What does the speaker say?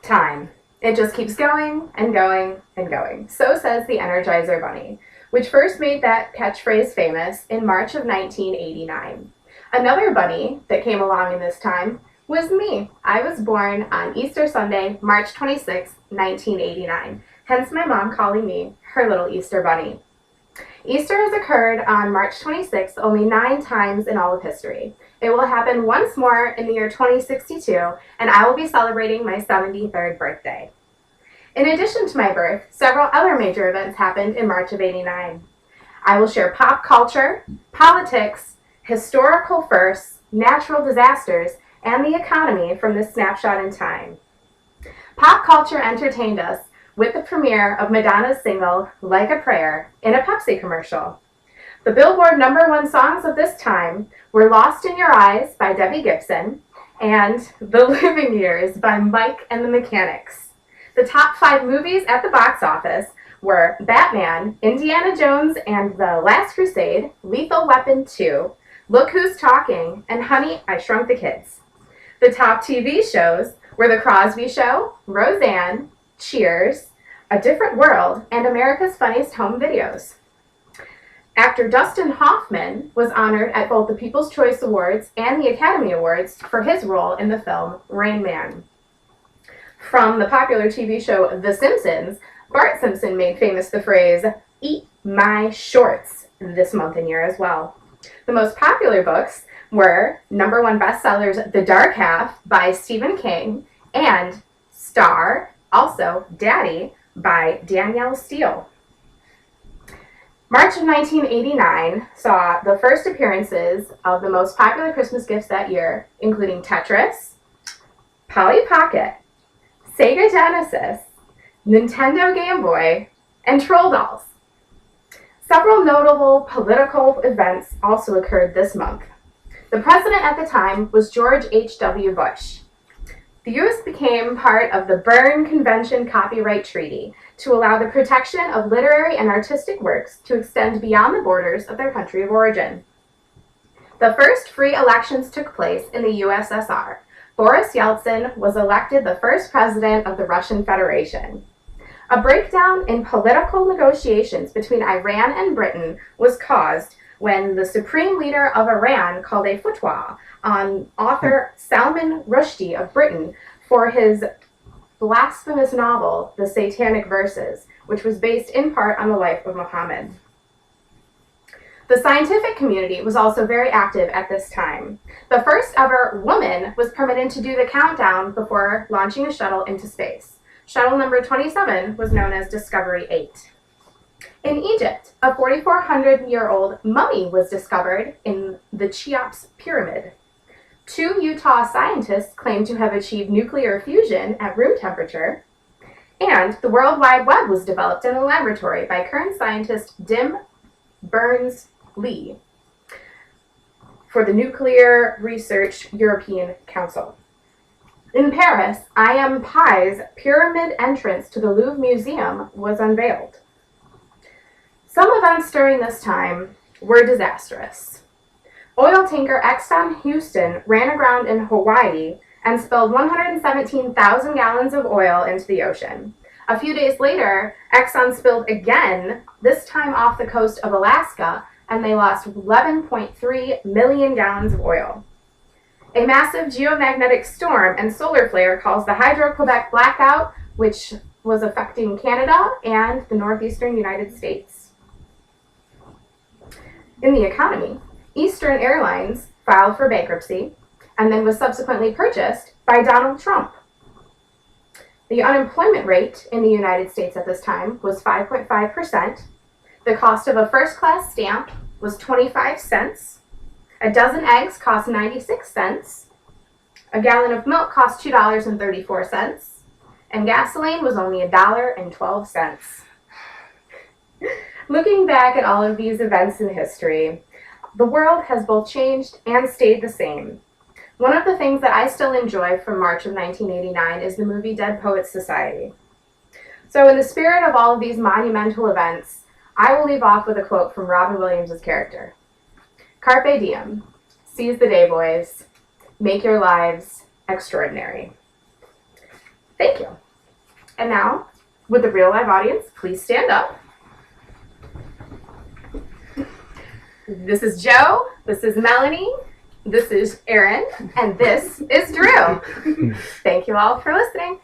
Time. It just keeps going and going and going. So says the Energizer Bunny, which first made that catchphrase famous in March of 1989. Another bunny that came along in this time was me. I was born on Easter Sunday, March 26, 1989, hence my mom calling me her little Easter Bunny. Easter has occurred on March 26th only 9 times in all of history. It will happen once more in the year 2062, and I will be celebrating my 73rd birthday. In addition to my birth, several other major events happened in March of '89. I will share pop culture, politics, historical firsts, natural disasters, and the economy from this snapshot in time. Pop culture entertained us with the premiere of Madonna's single, Like a Prayer, in a Pepsi commercial. The Billboard #1 songs of this time were Lost in Your Eyes by Debbie Gibson and The Living Years by Mike and the Mechanics. The top 5 movies at the box office were Batman, Indiana Jones and the Last Crusade, Lethal Weapon 2, Look Who's Talking, and Honey, I Shrunk the Kids. The top TV shows were The Crosby Show, Roseanne, Cheers, A Different World, and America's Funniest Home Videos. Actor Dustin Hoffman was honored at both the People's Choice Awards and the Academy Awards for his role in the film Rain Man. From the popular TV show The Simpsons, Bart Simpson made famous the phrase, "Eat my shorts," this month and year as well. The most popular books were #1 bestsellers The Dark Half by Stephen King and Star, also Daddy, by Danielle Steele. March of 1989 saw the first appearances of the most popular Christmas gifts that year, including Tetris, Polly Pocket, Sega Genesis, Nintendo Game Boy, and Troll Dolls. Several notable political events also occurred this month. The president at the time was George H.W. Bush. The U.S. became part of the Berne Convention Copyright Treaty to allow the protection of literary and artistic works to extend beyond the borders of their country of origin. The first free elections took place in the USSR. Boris Yeltsin was elected the first president of the Russian Federation. A breakdown in political negotiations between Iran and Britain was caused when the supreme leader of Iran called a fatwa on author Salman Rushdie of Britain for his blasphemous novel, The Satanic Verses, which was based in part on the life of Muhammad. The scientific community was also very active at this time. The first ever woman was permitted to do the countdown before launching a shuttle into space. Shuttle number 27 was known as Discovery 8. In Egypt, a 4,400-year-old mummy was discovered in the Cheops Pyramid. 2 Utah scientists claimed to have achieved nuclear fusion at room temperature, and the World Wide Web was developed in a laboratory by current scientist Dim Berners-Lee for the Nuclear Research European Council. In Paris, I.M. Pei's pyramid entrance to the Louvre Museum was unveiled. Some events during this time were disastrous. Oil tanker Exxon Houston ran aground in Hawaii and spilled 117,000 gallons of oil into the ocean. A few days later, Exxon spilled again, this time off the coast of Alaska, and they lost 11.3 million gallons of oil. A massive geomagnetic storm and solar flare caused the Hydro-Quebec blackout, which was affecting Canada and the northeastern United States. In the economy, Eastern Airlines filed for bankruptcy and then was subsequently purchased by Donald Trump. The unemployment rate in the United States at this time was 5.5%. The cost of a first-class stamp was 25 cents. A dozen eggs cost 96 cents. A gallon of milk cost $2.34. And gasoline was only $1.12. Looking back at all of these events in history, the world has both changed and stayed the same. One of the things that I still enjoy from March of 1989 is the movie Dead Poets Society. So in the spirit of all of these monumental events, I will leave off with a quote from Robin Williams' character. Carpe diem. Seize the day, boys. Make your lives extraordinary. Thank you. And now, would the real live audience please stand up? This is Joe, this is Melanie, this is Erin, and this is Drew. Thank you all for listening.